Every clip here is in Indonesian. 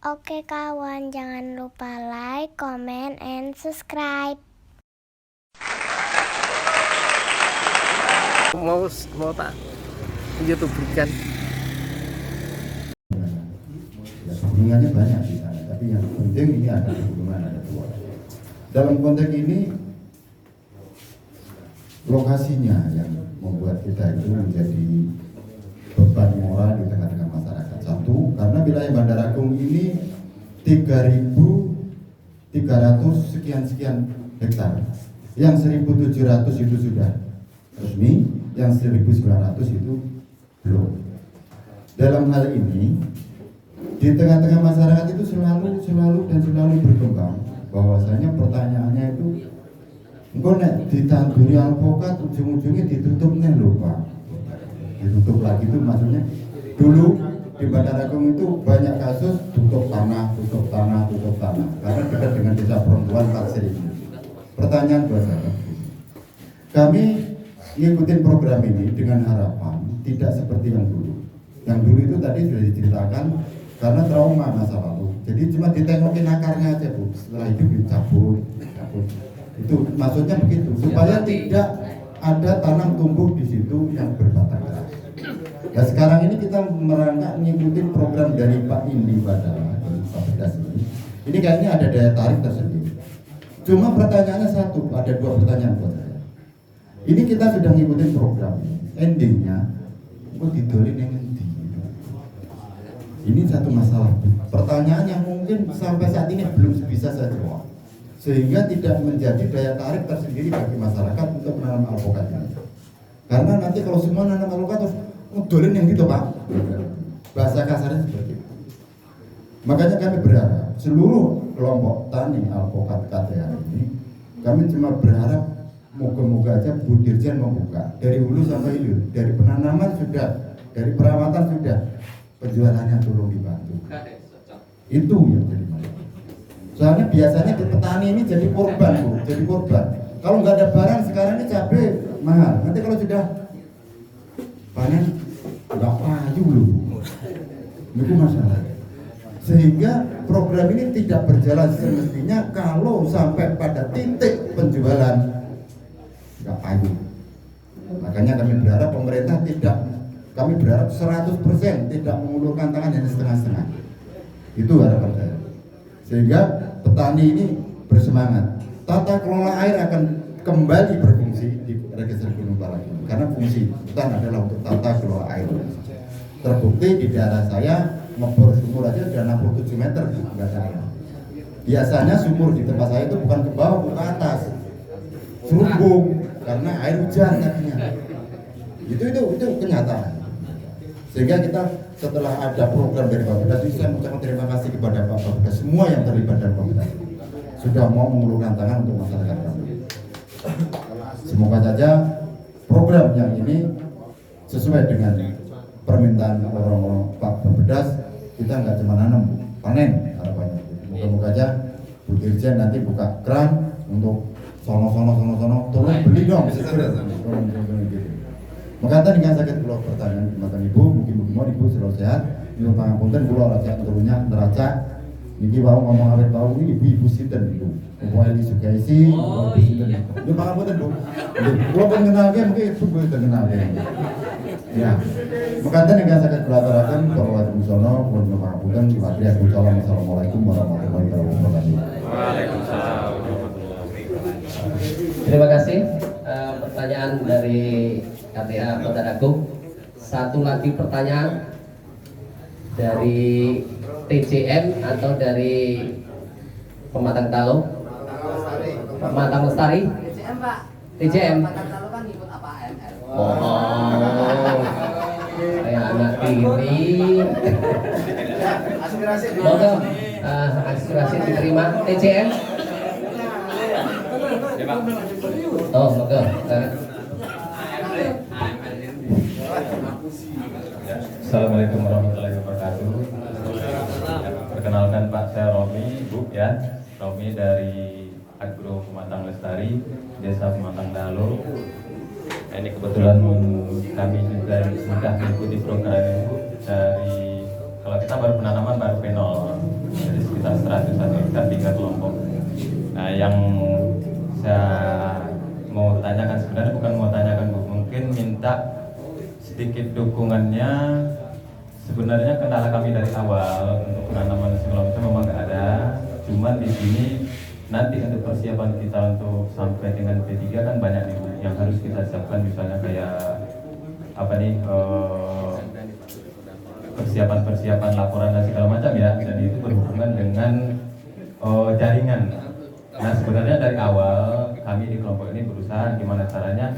Oke kawan, jangan lupa like, comment, and subscribe. Mau tak YouTube kan? Ya, hubungannya banyak di sana, tapi yang penting ini ada hubungan, ada dua. Dalam konteks ini lokasinya yang membuat kita itu menjadi beban moral di tengah-tengah masyarakat. Satu, karena wilayah Bandar Agung ini 3.300 sekian hektar. Yang 1.700 itu sudah resmi, yang 1.900 itu belum. Dalam hal ini, di tengah-tengah masyarakat itu selalu berkembang bahwasanya pertanyaannya itu engkau nek ditanduri alpokat ujung-ujungnya ditutup nih lho Pak. Ditutup lagi itu maksudnya dulu di Bandar Agung itu banyak kasus tutup tanah karena dekat dengan desa perempuan Taksir ini. Pertanyaan buat saya, kami ngikutin program ini dengan harapan tidak seperti yang dulu. Yang dulu itu tadi sudah diceritakan karena trauma masa lalu. Jadi cuma ditengokin akarnya aja Bu. Setelah itu dicabut. Itu maksudnya begitu supaya tidak ada tanam tumbuh di situ yang berbatang keras. Nah sekarang ini kita merangkak mengikuti program dari Pak Indi Badara, Pak Bedas ini. Ini kayaknya ada daya tarik tersendiri. Cuma pertanyaannya satu, ada dua pertanyaan buat saya. Ini kita sudah ngikutin program ini. Endingnya, kok didolin yang nanti? Ini satu masalah. Pertanyaan yang mungkin sampai saat ini belum bisa saya jawab. Sehingga tidak menjadi daya tarik tersendiri bagi masyarakat untuk menanam alpokat ini. Karena nanti kalau semua nanam alpokat terus ngedolin yang gitu Pak. Bahasa kasarnya seperti itu. Makanya kami berharap seluruh kelompok tani alpokat KTA ini, kami cuma berharap moga-moga aja Bu Dirjen membuka dari hulu sampai hilir, dari penanaman sudah, dari perawatan sudah, penjualannya tolong dibantu. Itu yang jadi masalah. Soalnya biasanya di petani ini jadi korban Bu, jadi korban. Kalau nggak ada barang sekarang ini cabai mahal. Nanti kalau sudah panen nggak payu loh. Itu masalah. Sehingga program ini tidak berjalan semestinya kalau sampai pada titik penjualan nggak payu. Makanya kami berharap pemerintah tidak, kami berharap 100% tidak mengulurkan tangan yang setengah-setengah. Itu harapan saya. Sehingga petani ini bersemangat. Tata kelola air akan kembali berfungsi di Register Gunung Palak ini. Karena fungsi hutan adalah untuk tata kelola air. Terbukti di daerah saya ngebor sumur aja udah 67 meter nggak ada air. Biasanya sumur di tempat saya itu bukan ke bawah, bukan ke atas, selubung karena air hujan tadinya. Itu kenyataan. Sehingga kita setelah ada program dari Pak Bedas, saya mengucapkan terima kasih kepada Pak Bedas, semua yang terlibat dari Pak Bedas sudah mau mengulurkan tangan untuk masyarakat kami. Semoga saja program yang ini sesuai dengan permintaan orang-orang Pak Bedas, kita nggak cuma nanam, panen harapannya. Moga-moga aja Bu Dirjen nanti buka keran untuk sono, tolong beli dong. Maka tadi dengan sakit pulau pertanyaan kematan ibu, mungkin ibu selalu sehat. Ini pangapunten pulau rakyat turunnya neraca. Niki mau ngomong awet tahu ini ibu sinten itu. Pokoknya di Sukaisi, ibu sinten. Ini pangapunten Bu. Pulau pengenal dia mungkin ibu gue terkenal ya. Ya, maka tadi dengan sakit pulau terakan bahwa di sono pun pangapunten wakil Assalamualaikum warahmatullahi wabarakatuh. Waalaikumsalam. Terima kasih. Pertanyaan dari KTA Bandar Agung. Satu lagi pertanyaan dari TJM atau dari Pematang Talu? Pematang Lestari? TJM Pak. TJM. Pematang Talu kan ikut apa AML. Oh, kayak anak ini. Aspirasi Moga aspirasi diterima. TJM? Oh, moga. Assalamualaikum warahmatullahi wabarakatuh. Perkenalkan Pak, saya Romi, Bu ya. Romi dari Agro Pematang Lestari, Desa Pematang Dalo. Ini kebetulan kami juga sudah mengikuti program ini Bu. Dari kalau kita baru penanaman baru penol. minta sedikit dukungannya. Sebenarnya kendala kami dari awal untuk penanaman segala macam memang nggak ada. Cuman di sini nanti untuk persiapan kita untuk sampai dengan P3 kan banyak nih Bu, yang harus kita siapkan, misalnya kayak apa nih persiapan laporan dan segala macam ya, dan itu berhubungan dengan jaringan. Nah sebenarnya dari awal kami di kelompok ini berusaha gimana caranya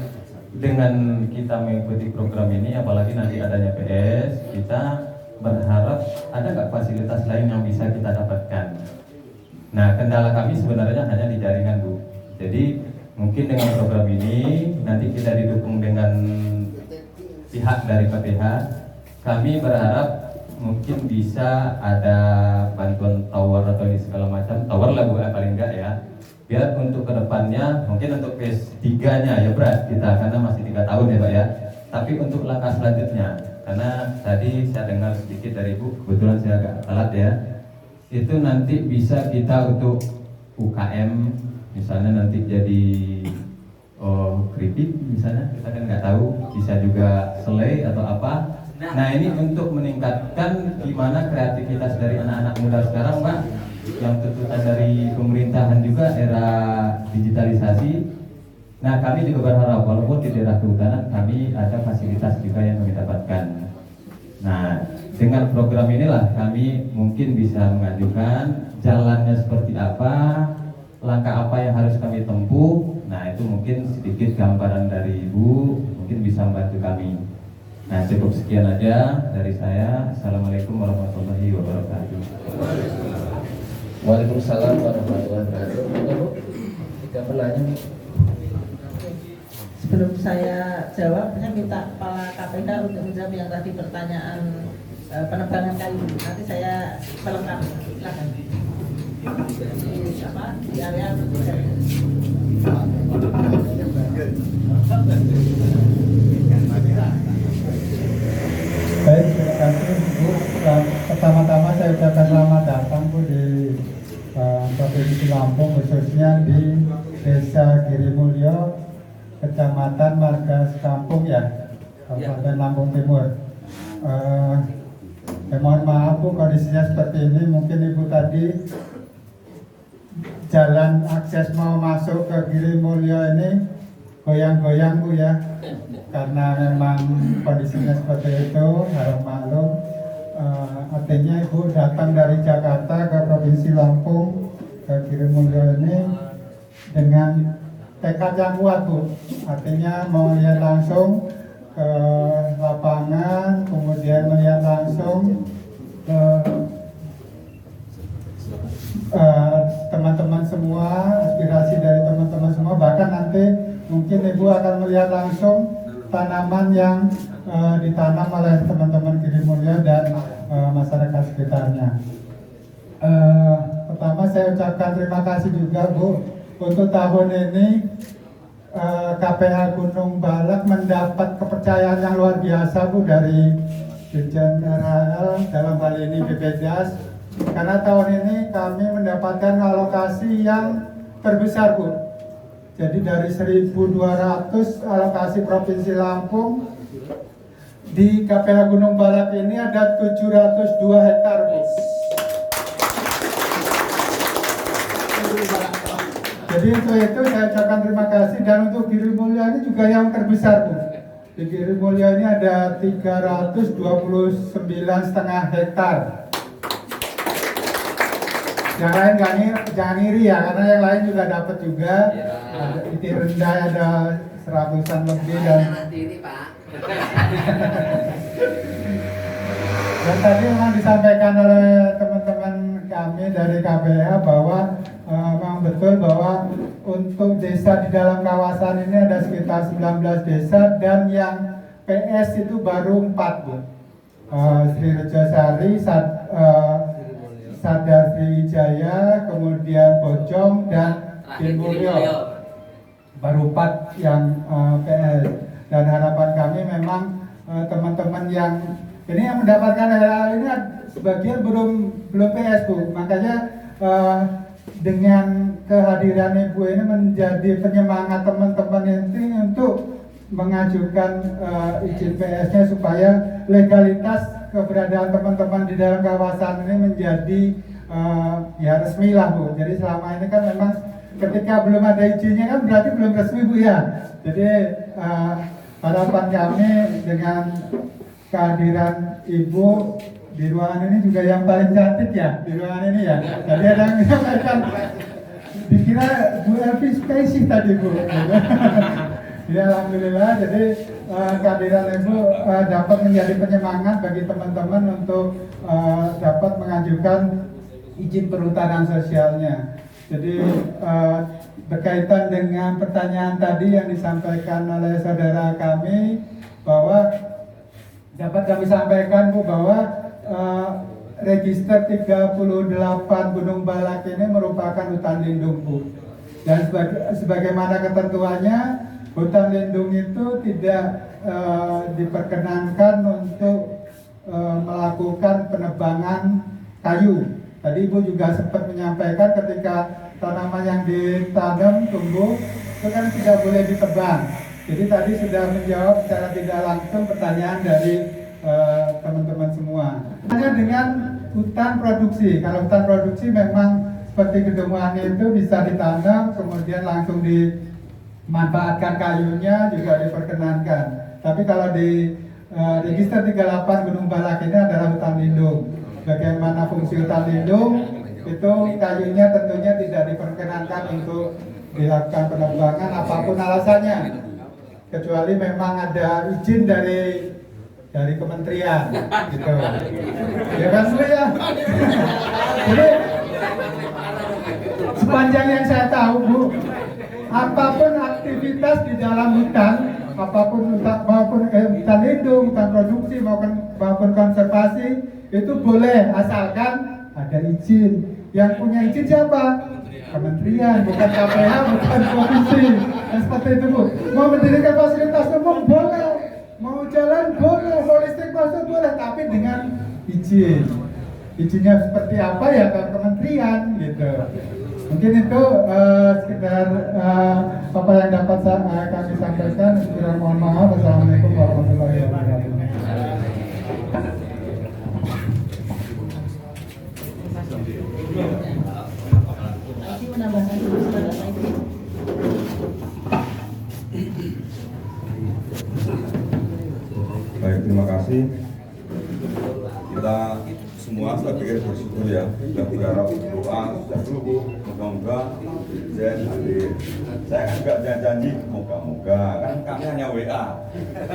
dengan kita mengikuti program ini, apalagi nanti adanya PS, kita berharap ada nggak fasilitas lain yang bisa kita dapatkan. Nah kendala kami sebenarnya hanya di jaringan Bu. Jadi mungkin dengan program ini nanti kita didukung dengan pihak dari PPH, kami berharap mungkin bisa ada bantuan tower atau ini segala macam, tower lah Bu paling enggak ya, biar untuk kedepannya mungkin untuk phase 3-nya ya berat kita karena masih 3 tahun ya Pak ya, tapi untuk langkah selanjutnya, karena tadi saya dengar sedikit dari Bu, kebetulan saya agak telat ya, itu nanti bisa kita untuk UKM misalnya nanti jadi keripik misalnya, kita kan nggak tahu, bisa juga selai atau apa. Nah ini untuk meningkatkan gimana kreativitas dari anak-anak muda sekarang Pak, yang tuntutan dari pemerintahan juga era digitalisasi. Nah kami juga berharap walaupun di daerah kehutanan kami ada fasilitas juga yang kami dapatkan. Nah dengan program inilah kami mungkin bisa mengajukan jalannya seperti apa, langkah apa yang harus kami tempuh. Nah itu mungkin sedikit gambaran dari Ibu, mungkin bisa membantu kami. Nah cukup sekian aja dari saya. Assalamualaikum warahmatullahi wabarakatuh. Waalaikumsalam warahmatullahi wabarakatuh. Bu, tiga penanya. Sebelum saya jawab, saya minta Kepala KPK untuk menjawab yang tadi pertanyaan penebangan kayu. Nanti saya melengkapi. Silakan. Di area Baik, terima kasih Bu. Pertama-tama saya ucapkan selamat datang Bu di Provinsi Lampung, khususnya di Desa Girimulyo, Kecamatan Marga Sekampung ya, Kabupaten Lampung Timur. Mohon maaf Bu, kondisinya seperti ini. Mungkin Ibu tadi jalan akses mau masuk ke Girimulyo ini goyang-goyang Bu ya, karena memang kondisinya seperti itu, harap maklum. Artinya Ibu datang dari Jakarta ke Provinsi Lampung ke Girimulyo ini dengan tekad yang kuat Bu, artinya mau lihat langsung ke lapangan, kemudian melihat langsung ke teman-teman semua, aspirasi dari teman-teman semua, bahkan nanti mungkin Ibu akan melihat langsung tanaman yang ditanam oleh teman-teman Girimulyo dan masyarakat sekitarnya. Pertama saya ucapkan terima kasih juga Bu, untuk tahun ini KPH Gunung Balak mendapat kepercayaan yang luar biasa Bu dari Dirjen RHL, dalam hal ini BPDAS, karena tahun ini kami mendapatkan alokasi yang terbesar Bu. Jadi dari 1.200 alokasi Provinsi Lampung, di KPH Gunung Balak ini ada 702 hektar Bu. Jadi untuk itu saya ucapkan terima kasih, dan untuk Girimulyo ini juga yang terbesar Bu. Di Girimulyo ini ada 329,5 hektar. Yang lain jangan iri ya, karena yang lain juga dapat juga. Di rendah ada 100-an lebih dan nanti ini Pak. dan tadi memang disampaikan oleh teman-teman kami dari KPH bahwa memang betul bahwa untuk desa di dalam kawasan ini ada sekitar 19 desa, dan yang PS itu baru 4 Bu. Sri Rejosari, Sadar Sriwijaya, kemudian Bojong dan Girimulyo, baru 4 yang PS. Dan harapan kami memang teman-teman yang ini yang mendapatkan hal ini sebagian belum PS Bu, makanya dengan kehadiran Ibu ini menjadi penyemangat teman-teman ini untuk mengajukan izin PS-nya supaya legalitas keberadaan teman-teman di dalam kawasan ini menjadi ya resmi lah Bu. Jadi selama ini kan memang ketika belum ada izinnya kan berarti belum resmi Bu ya. Jadi harapan kami dengan kehadiran Ibu di ruangan ini juga yang paling cantik ya di ruangan ini ya. Jadi ada yang menyampaikan dikira Bu Elvi spesifik tadi Bu. Ya alhamdulillah, jadi kehadiran Ibu dapat menjadi penyemangat bagi teman-teman untuk dapat mengajukan izin perhutanan sosialnya. Jadi berkaitan dengan pertanyaan tadi yang disampaikan oleh saudara kami, bahwa dapat kami sampaikan Bu bahwa register 38 Gunung Balak ini merupakan hutan lindung Bu. Dan sebagaimana ketentuannya, hutan lindung itu tidak diperkenankan untuk melakukan penebangan kayu. Tadi Ibu juga sempat menyampaikan ketika tanaman yang ditanam tumbuh itu kan tidak boleh ditebang. Jadi tadi sudah menjawab secara tidak langsung pertanyaan dari teman-teman semua. Hanya dengan hutan produksi. Kalau hutan produksi memang seperti Kedungwangi itu bisa ditanam kemudian langsung dimanfaatkan kayunya juga diperkenankan. Tapi kalau di register 38 Gunung Balak ini adalah hutan lindung. Bagaimana fungsi hutan lindung itu kayunya tentunya tidak diperkenankan untuk dilakukan penebangan apapun alasannya, kecuali memang ada izin dari kementerian gitu. Ya kan Bu ya. Jadi sepanjang yang saya tahu Bu, apapun aktivitas di dalam hutan, apapun maupun hutan lindung, hutan produksi maupun konservasi itu boleh asalkan ada izin. Yang punya izin siapa? Kementerian, bukan KPH, bukan provinsi. Nah, seperti itu Bu. Mau mendirikan fasilitas umum boleh, mau jalan boleh, mau listrik masuk boleh, tapi dengan izin. Izinnya seperti apa ya ke kementerian gitu. Mungkin itu sekedar apa yang dapat kami sampaikan. Mohon maaf. Wassalamualaikum warahmatullahi wabarakatuh. Baik, terima kasih. Kita semua saya pikir bersyukur ya, sudah berharap doa sudah dulu, moga-moga Jen hadir. Saya kan nggak janji, moga-moga kan kami hanya WA,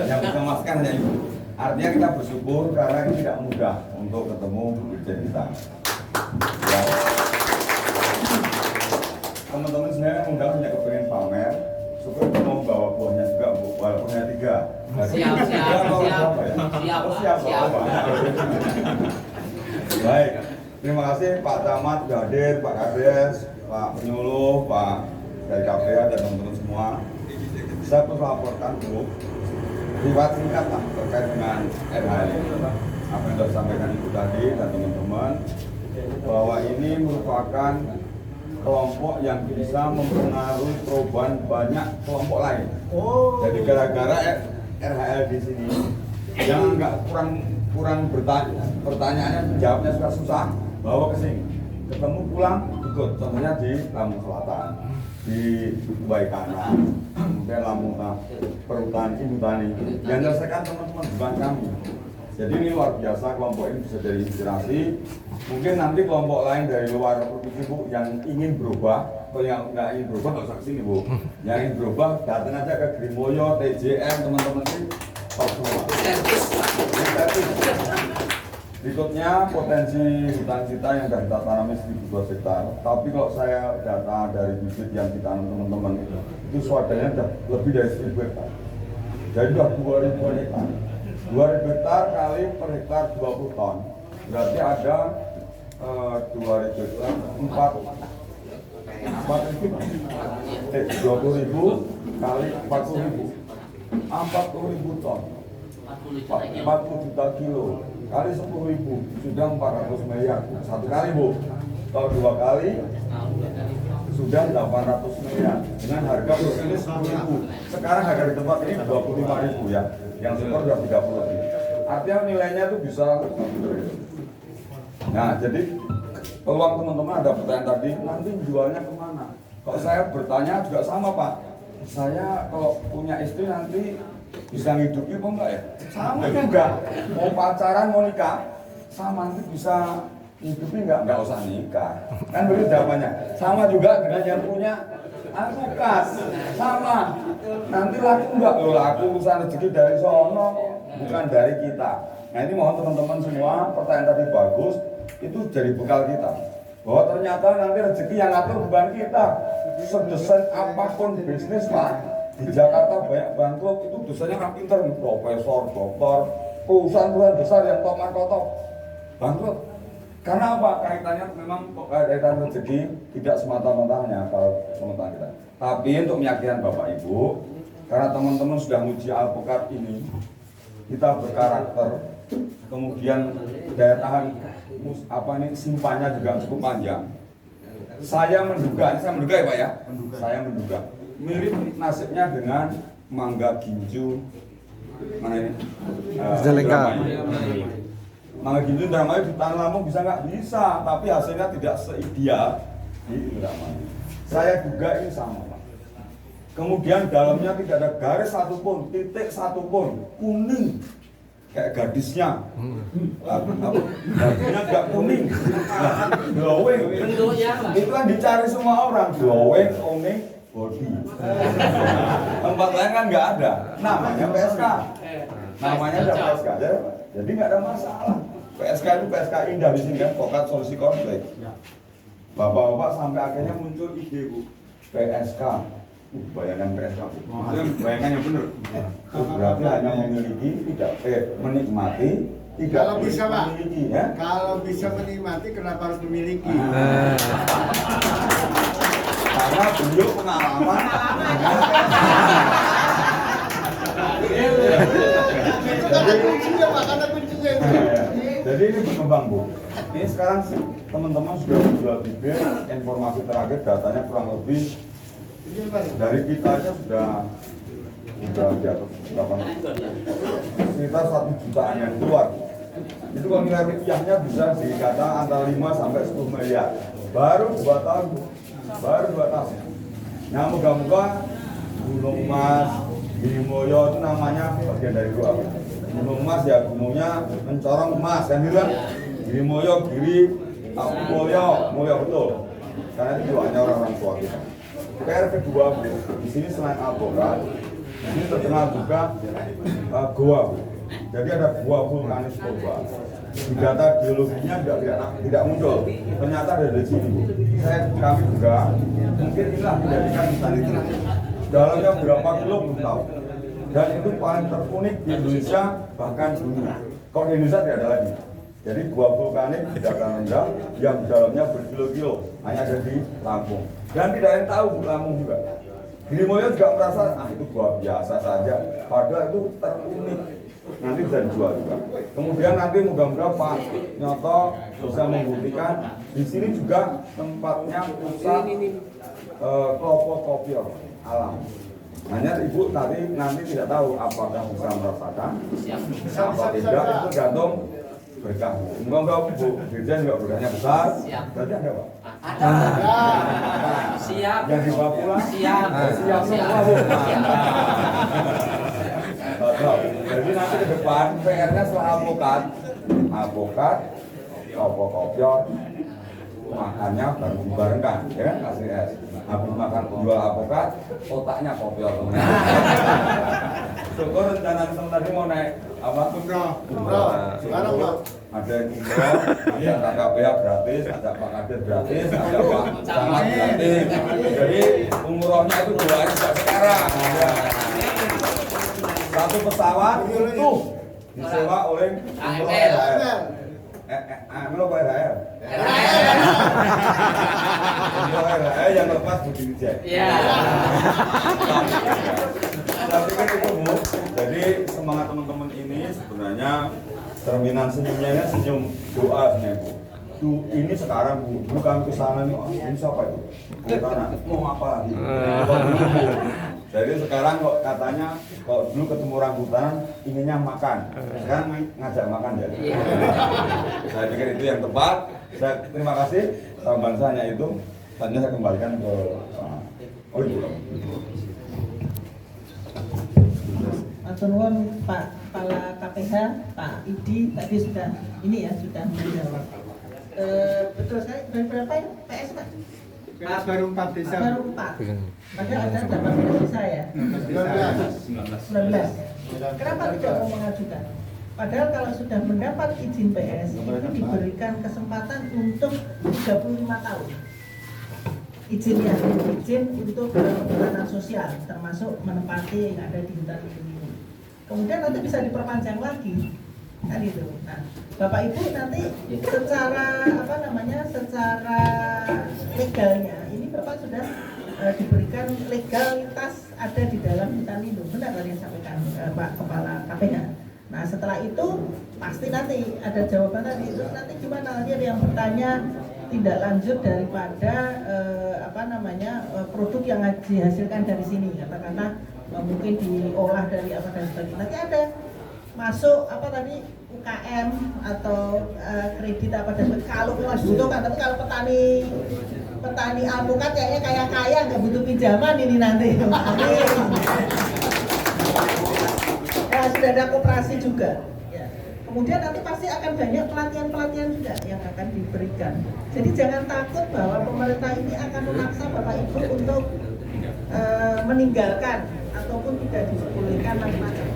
yang bisa memastikan hanya itu. Artinya kita bersyukur karena ini tidak mudah untuk ketemu Jen kita. Ya. Teman-teman sebenarnya mudah punya kepengen pamer. Syukur mau bawa buahnya juga Bu, walaupun hanya 3. Siap. Baik, terima kasih Pak Camat sudah hadir, Pak Kades, Pak Penyuluh, Pak dari KPA dan teman-teman semua. Saya perlu laporkan Bu, riwayat singkat lah terkait dengan RHL. Apa yang sudah disampaikan Ibu tadi dan teman-teman, bahwa ini merupakan kelompok yang bisa mempengaruhi perubahan banyak kelompok lain. Jadi gara-gara RHL di sini, yang nggak kurang bertanya, pertanyaannya jawabnya sudah susah, bawa ke sini, ketemu pulang ikut. Contohnya di Lampung Selatan, di Waikana, kemudian Lampung Perhutani, Ibu Tani, yang menyelesaikan teman-teman bukan kami. Jadi ini luar biasa, kelompok ini bisa jadi inspirasi. Mungkin nanti kelompok lain dari luar provinsi Bu yang ingin berubah, atau yang nggak ingin berubah nggak usah kesini Bu. Yang ingin berubah datang aja ke Grimoyo, TJM, teman-teman sih top semua. Berikutnya potensi hutan kita yang sudah kita tanami 1.200 hektar. Tapi kalau saya data dari bibit yang ditanam teman-teman itu swadanya sudah lebih dari 1.000 hektar. Jadi sudah 2.000 hektar. 2.000 hektar kali per hektar 20 ton. Berarti ada 2.000 hektar 20.000 kali 40.000 40.000 ton 40 juta kilo kali 10.000 sudah 400 miliar satu kali Bu. Kalau 2 kali sudah 800 miliar dengan harga per ini 10.000. Sekarang harga di tempat ini 25.000 ya, yang super sudah 30.000. Artinya nilainya itu bisa. Nah, jadi peluang teman-teman ada pertanyaan tadi, nanti jualnya kemana? Kalau saya bertanya juga sama Pak, saya kalau punya istri nanti bisa ngidupi apa enggak ya? Sama juga, mau pacaran mau nikah, sama nanti bisa ngidupi enggak usah nikah. Kan begitu jawabannya. Sama juga dengan yang punya advokat, sama. Nanti laku enggak? Loh, laku urusan rezeki dari sono, bukan dari kita. Nah ini mohon teman-teman semua, pertanyaan tadi bagus, itu jadi bekal kita. Bahwa ternyata nanti rezeki yang ngatur bukan kita. Sedesain apapun bisnis Pak, di Jakarta banyak bangkrut, itu dosennya kan pinter, profesor, dokter, perusahaan-perusahaan besar yang top markot top bangkrut. Karena apa? Kaitannya memang kaitan rezeki tidak semata-matanya kalau teman-teman kita. Tapi untuk meyakinkan Bapak Ibu, karena teman-teman sudah menguji alpukat ini, kita berkarakter, kemudian daya tahan simpannya juga cukup panjang. Saya menduga ya Pak ya, saya menduga mirip nasibnya dengan mangga ginju mana ini? Mangga ginju Indramayu di Tanah Lampung bisa nggak? Bisa, tapi hasilnya tidak seideal di Indramayu. Saya duga ini sama Pak. Kemudian dalamnya tidak ada garis satupun, titik satupun, kuning kayak gadisnya, gadisnya gak kuning, glowing, itu kan dicari semua orang, glowing, kuning, body. Tempat lain kan nggak ada, namanya PSK, namanya ada PSK, jadi nggak ada masalah. PSK itu PSK indah di sini kan, Pokat Solusi Konflik. Bapak-bapak sampai akhirnya muncul ide Bu, PSK. Bayangan PSK, bayangan yang benar. Berarti hanya memiliki, tidak menikmati, tidak kalau bisa memiliki, Pak, ya? Kalau bisa menikmati, kenapa harus memiliki? Karena beliau pengalaman. Itu kata kuncinya Pak, kata kuncinya itu. Jadi ini berkembang Bu. Ini sekarang teman-teman sudah menjual bibir, informasi terakhir datanya kurang lebih dari kita aja sudah di atas berapa? Sekitar 1 jutaan yang keluar. Itu kalau nilai rupiahnya bisa dikata antara 5 sampai 10 miliar. Baru 2 tahun, baru 2 tahun. Nah moga-moga Gunung Mas, Giri Mulyo itu namanya bagian dari dua. Gunung Mas ya gunungnya mencorong emas kan gitu kan? Giri Mulyo, Giri, Mulyo betul. Karena itu doanya orang-orang tua kita. PR kedua di sini selain alpukat, ini terkenal juga goa. Jadi ada goa vulkanis Toba. Di data geologinya tidak muncul. Ternyata ada di sini. Kami juga mungkin inilah dijadikan misalnya itu. Dalamnya berapa kilo belum tahu. Dan itu paling terunik di Indonesia bahkan dunia. Kalau di Indonesia tidak ada lagi. Jadi gua vulkanik di dataran rendah yang dalamnya berkilo-kilo hanya ada di Lampung. Dan tidak ada yang tahu di Lampung juga. Giri Mulyo juga merasa itu gua biasa saja. Padahal itu terunik. Nanti bisa dijual juga. Kemudian nanti mudah-mudahan Pak Nyoto bisa membuktikan di sini juga tempatnya pusat klopo kopior alam. Hanya Ibu tadi nanti tidak tahu apakah bisa merasakan atau tidak, itu gantung berkah. Enggak Bu, Dirjen juga berkahnya besar. Berarti ada Pak? Ada. Siap. Yang dibawa pulang? Siap. Siap semua Bu. Jadi nanti ke depan PR-nya setelah alpukat, klopo kopior, makannya baru dibarengkan, ya kan kasih es. Habis makan jual alpukat, otaknya kopior. Syukur rencana teman tadi mau naik apa? Umroh. Sekarang Pak. Ada yang umroh, ada KPA gratis, ada Pak Kadir gratis, ada Pak Camat gratis. Jadi umrohnya itu doain sejak sekarang. Satu pesawat utuh disewa oleh AML. AML apa RHL? RHL yang lepas Budi Wijaya. Iya. Tapi kan itu Bu. Jadi semangat teman-teman ini sebenarnya cerminan senyumnya ini senyum doa sebenarnya Bu. ini sekarang Bu, bukan kesana nih, ini siapa itu? Karena mau apa lagi? Jadi sekarang kok katanya kok dulu ketemu rambutan inginnya makan, sekarang ngajak makan jadi. Saya pikir itu yang tepat. Saya terima kasih tambahan saya itu. Tanya saya kembalikan ke oh ibu. Matur nuwun Pak Kepala KPH, Pak Idi tadi sudah ini ya sudah menjawab. Betul sekali. Dari berapa ya PS Pak? Baru 4 desa. Baru 4. Padahal ada 18 desa ya. 19. Kenapa tidak mau mengajukan? Padahal kalau sudah mendapat izin PS itu diberikan kesempatan untuk 35 tahun. Izinnya, izin untuk perhutanan sosial termasuk menempati yang ada di hutan ini. Kemudian nanti bisa diperpanjang lagi, kan itu. Nah, Bapak Ibu nanti secara secara legalnya ini Bapak sudah diberikan legalitas ada di dalam hutan lindung. Benar tadi yang disampaikan Pak Kepala KPH. Nah setelah itu pasti nanti ada jawaban tadi. Terus nanti gimana nanti ada yang bertanya tidak lanjut daripada produk yang dihasilkan dari sini, katakanlah mungkin diolah dari apa dan sebagainya. Nanti ada masuk UKM atau kredit apa dan sebagainya. Kalau memang dibutuhkan, tapi kalau petani alpukat kayaknya kaya nggak butuh pinjaman ini nanti. Ya, sudah ada koperasi juga. Kemudian nanti pasti akan banyak pelatihan-pelatihan juga yang akan diberikan. Jadi jangan takut bahwa pemerintah ini akan memaksa Bapak Ibu untuk meninggalkan ataupun tidak dibolehkan macam-macam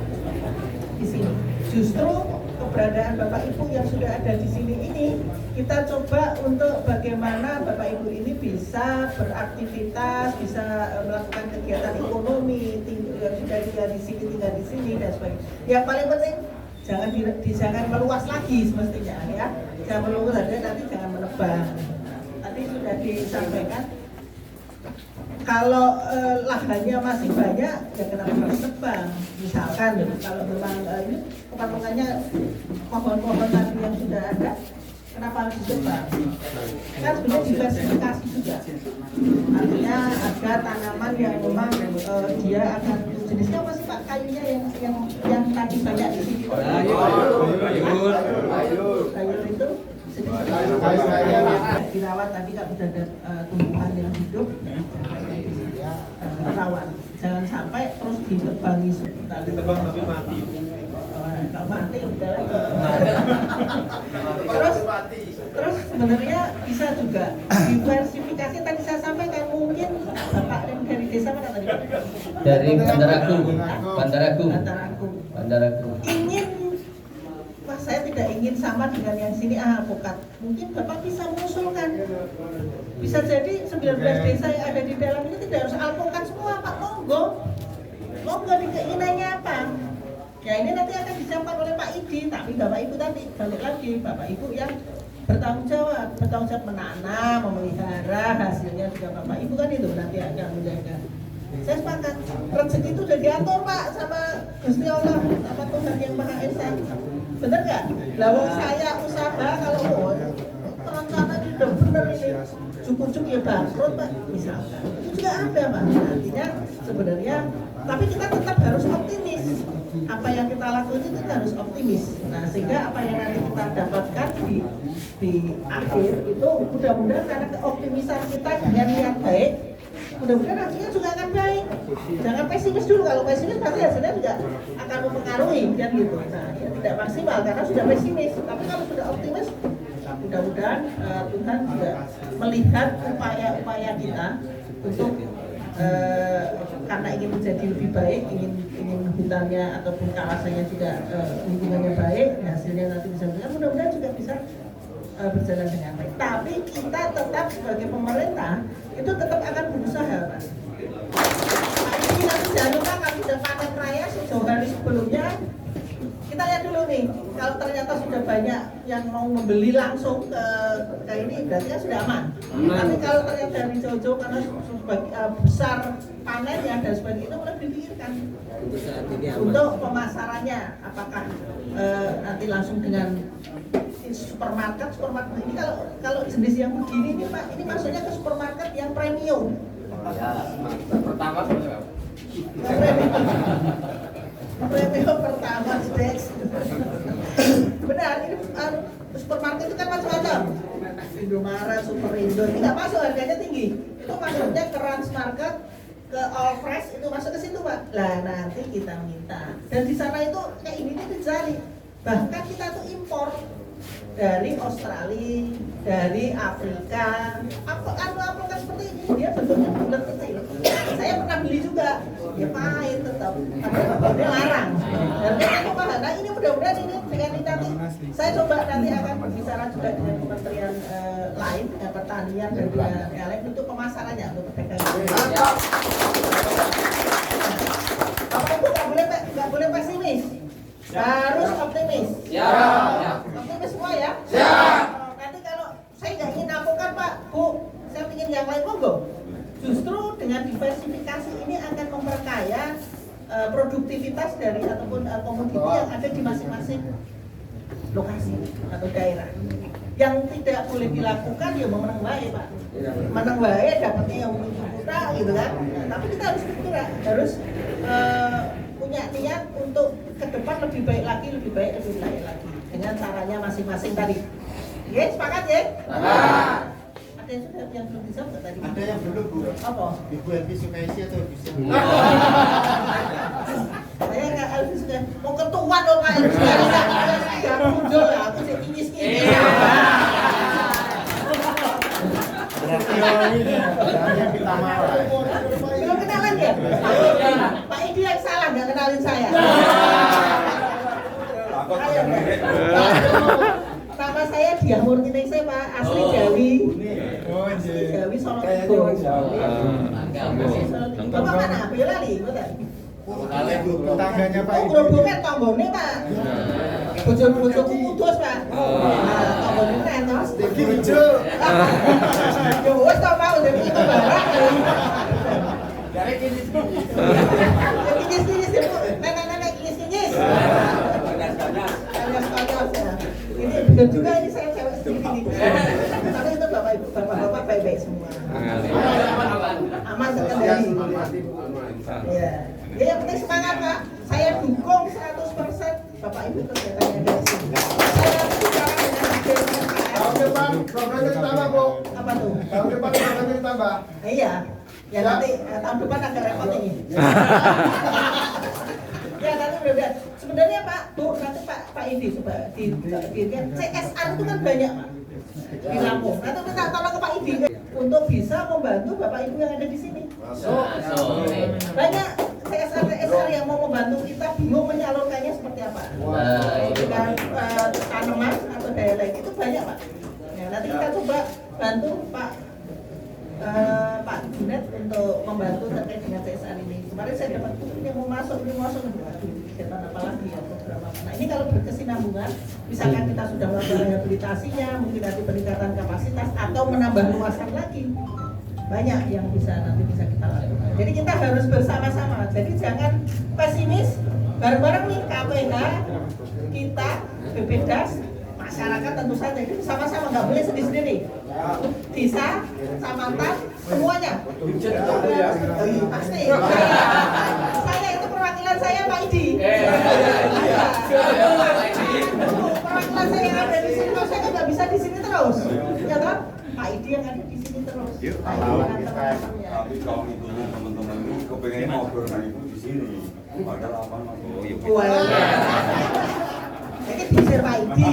di sini. Justru keberadaan Bapak Ibu yang sudah ada di sini ini kita coba untuk bagaimana Bapak Ibu ini bisa beraktivitas, bisa melakukan kegiatan ekonomi, sudah tinggal di sini dan sebagainya. Yang paling penting jangan meluas lagi semestinya ya, jangan meluas saja, nanti jangan menebang. Tadi sudah disampaikan kalau lahannya masih banyak ya kenapa harus nebang, misalkan kalau memang ini kepatungannya pohon-pohon tadi yang sudah ada kenapa harus ditebang, kan sebenarnya diversifikasi juga, artinya ada tanaman yang memang dia akan jenisnya apa sih Pak kayunya yang tadi banyak di sini? Kayu itu dirawat tadi kalau sudah ada tumbuhan yang hidup rawat, jangan sampai terus ditebangi ditebang tapi mati. Kalau mati udah terus sebenarnya bisa juga diversifikasi. Tadi saya sampaikan mungkin Bapak yang dari desa mana tadi? Dari Bandar Agung. Ingin, wah saya tidak ingin sama dengan yang sini alpukat. Mungkin Bapak bisa mengusulkan. Bisa jadi 19 desa yang ada di dalam ini tidak harus alpukat semua Pak, monggo di keinginannya apa? Ya ini nanti akan disiapkan oleh Pak Idi, tapi Bapak Ibu tadi balik lagi, Bapak Ibu yang bertanggung jawab menanam, memelihara, hasilnya juga Bapak Ibu kan itu nanti akan menjaga. Saya sepakat, rezeki itu sudah diatur Pak sama Gusti Allah, sama Tuhan Yang Maha Esa. Bener nggak? Lawang saya usaha kalau perencanaan sudah benar ini, cukup ya bangkrut Pak, misalkan. Itu juga ada Pak. Artinya sebenarnya, tapi kita tetap harus optimis. Apa yang kita lakukan itu kita harus optimis. Nah sehingga apa yang nanti kita dapatkan di akhir itu mudah-mudahan karena keoptimisan kita dengan niat baik, mudah-mudahan hasilnya juga akan baik. Jangan pesimis dulu, kalau pesimis pasti hasilnya juga akan mempengaruhi kan gitu. Nah ya tidak maksimal karena sudah pesimis. Tapi kalau sudah optimis, mudah-mudahan Tuhan juga melihat upaya-upaya kita untuk karena ingin menjadi lebih baik, ingin hutannya ataupun kawasannya juga lingkungannya baik, hasilnya nanti bisa berjalan, mudah-mudahan juga bisa berjalan dengan baik. Tapi kita tetap sebagai pemerintah itu tetap akan berusaha Pak. Nah, ini nanti jangan lupa kami sudah panen raya sejauh hari sebelumnya. Kita lihat dulu nih, kalau ternyata sudah banyak yang mau membeli langsung ke ini berarti kan sudah aman. Tapi kalau ternyata dari jauh-jauh karena besar panennya dan sebagainya itu mulai dipikirkan untuk pemasarannya, apakah nanti langsung dengan supermarket ini kalau jenis yang begini nih Pak, ini maksudnya ke supermarket yang premium. Pertama premium pertama Dex. Benar, ini supermarket itu kan macam-macam. Indomaret, Superindo, ini nggak masuk, harganya tinggi. Itu masuknya ke Rans Market, ke All Fresh, itu masuk ke situ Pak. Lah nanti kita minta. Dan di sana itu kayak ini dicari. Bahkan kita tuh impor dari Australia, dari Afrika, apel kan seperti ini, dia bentuknya bulat kecil. Saya pernah beli juga, dia pahit tetap, dia larang. Dan itu mahal. Nah ini mudah-mudahan ini dengan ini nanti, saya coba nanti akan berbicara juga dengan kementerian lain, pertanian dan yang lain untuk pemasarannya, untuk pedagang. Bapak Ibu nggak boleh pesimis. Harus optimis. Siap. Optimis semua ya. Nanti kalau saya nggak ingin apokan Pak, Bu, saya ingin yang lain monggo. Justru dengan diversifikasi ini akan memperkaya produktivitas dari ataupun komoditi yang ada di masing-masing lokasi atau daerah. Yang tidak boleh dilakukan ya menang baik Pak. Menang baik dapatnya yang juta gitu kan. Nah, tapi kita harus bergerak, harus punya niat untuk ke depan lebih baik lagi lagi dengan caranya masing-masing tadi. Ya, sepakat ya? Ada yang belum dijawab nggak tadi? Ada yang belum Bu. Apa? Ibu Elvi Sukaisi atau Ibu Sia? Saya nggak Elvi suka mau ketua dong Kak Elvi Sukaisi. Nggak muncul lah, aku sih kinis. Yang kita marah. Belum kenalan ya? Pak Idi yang salah nggak kenalin saya. Nama saya Diah Murtiningsih Pak, asli Jawi. Asli Jawi Solo Tigo. Bapak mana? Boyolali, betul? Tetangganya Pak Idi. Grobongnya tombone Pak. Bojo-bojoku putus Pak. Tombone nenos. Deki hijau. Ya wes to Pak, udah itu barang. Dari kini. Kinis-kinis Bu. Nenek-nenek kinis-kinis. Ini benar juga ini saya cewek sedikit ini. Tapi itu bapak-bapak baik-baik semua. Aman terkendali. Ya. Ya yang penting semangat Pak. Saya dukung 100% Bapak Ibu kegiatannya dari sini. Saya bicara dengan Tahun depan programnya ditambah Bu. apa tuh? Tahun depan programnya ditambah. Iya. Ya nanti tahun depan agak repot ini. Ya nanti benar-benar. Sebenarnya Pak, Bu, nanti Pak Idi coba di CSR itu kan banyak Pak di Lampung. Nanti minta tolong ke Pak Idi untuk bisa membantu Bapak Ibu yang ada di sini. Banyak CSR yang mau membantu kita bingung menyalurkannya seperti apa. Dengan tanaman atau daya lain itu banyak Pak. Ya, nanti kita coba bantu Pak Junet untuk membantu terkait dengan CSR ini. Kemarin saya dapat yang mau masuk, kegiatan apa lagi ya, program apa. Nah ini kalau berkesinambungan, misalkan kita sudah melakukan rehabilitasinya, mungkin nanti peningkatan kapasitas atau menambah luasan lagi, banyak yang nanti bisa kita lakukan. Jadi kita harus bersama-sama. Jadi jangan pesimis, bareng-bareng nih KPK, kita, BPDAS, masyarakat tentu saja itu sama-sama, nggak boleh sendiri-sendiri. Desa, Samantha, semuanya. Pasti. Saya itu perwakilan saya Pak Idi. Perwakilan saya yang ada di sini, kalau saya kan nggak bisa di sini terus. Ya toh? Pak Idi yang ada di sini terus. Tapi kalau itu teman-teman ini kepengen ngobrol dengan ibu di sini. Padahal apa Mas? Ini diusir Pak Idi.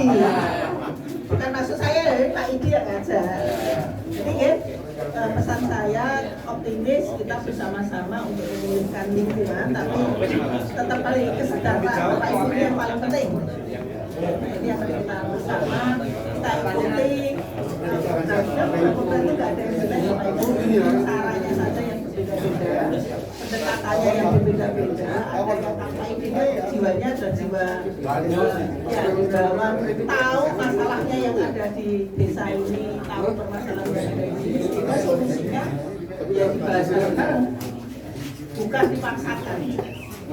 Bukan maksud saya dari Pak Idi yang ngajar. Jadi ya, pesan saya optimis kita bersama-sama untuk memulihkan lingkungan, tapi tetap paling kesejahteraan Bapak Ibu yang paling penting. Ini yang harus kita bersama, kita ikuti. Pemerintah itu nggak ada yang jelas Bapak Ibu, caranya saja yang berbeda-beda, pendekatannya yang berbeda-beda. Ada yang Bapak Ibu jiwanya adalah jiwa bahwa tahu masalahnya yang ada di desa ini, tahu permasalahan yang ada di sini, sehingga solusinya ya dibahas bareng, bukan dipaksakan.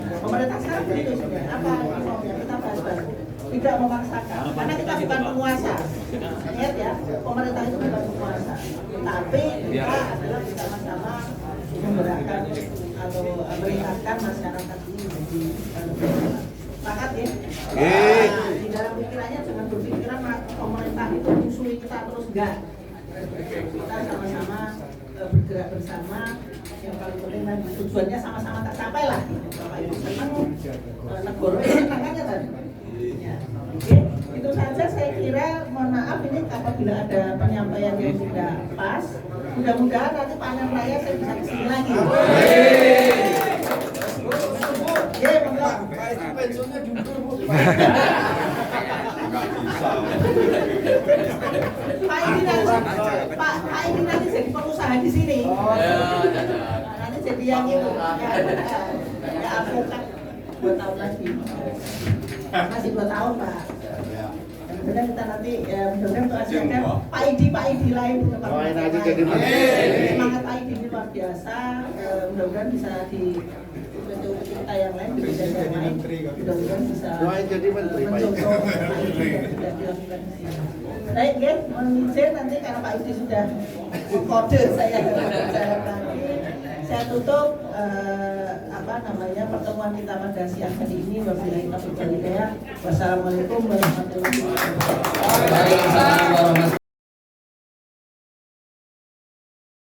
Pemerintah sekarang begitu sebenarnya, apa maunya kita bahas bareng. tidak memaksakan, karena kita bukan penguasa. Ingat ya, pemerintah itu bukan penguasa, tapi kita adalah bersama-sama menggerakkan atau meningkatkan masyarakat ini menjadi sepakat ya. Di dalam pikirannya jangan berpikiran pemerintah itu musuh kita terus, enggak. Kita sama-sama bergerak bersama, yang paling penting dan tujuannya sama-sama tercapai lah. Bapak Ibu senang, negara senang aja tadi. Ya. Oke, itu saja saya kira. Mohon maaf ini apabila ada penyampaian yang tidak pas. Mudah-mudahan nanti panen raya saya bisa kesini lagi. Ya, enggak. Pensiunnya diukur, Bu. Pak ini nanti jadi pengusaha di sini. Nanti jadi yang itu, ya advokat 2 tahun lagi. Masih 2 tahun Pak. Mudah-mudahan kita nanti mudah-mudahan untuk hasilkan Pak Idi lain di tempat semangat Pak Idi ini luar biasa. Mudah-mudahan bisa di kita yang lain, di bidang yang lain, mudah-mudahan bisa mencontoh Pak Idi yang sudah dilakukan di sini. Baik, ya, mohon izin nanti karena Pak Idi sudah mengkode saya bicara lagi. Saya tutup pertemuan kita pada siang hari ini. Wassalamualaikum warahmatullahi wabarakatuh.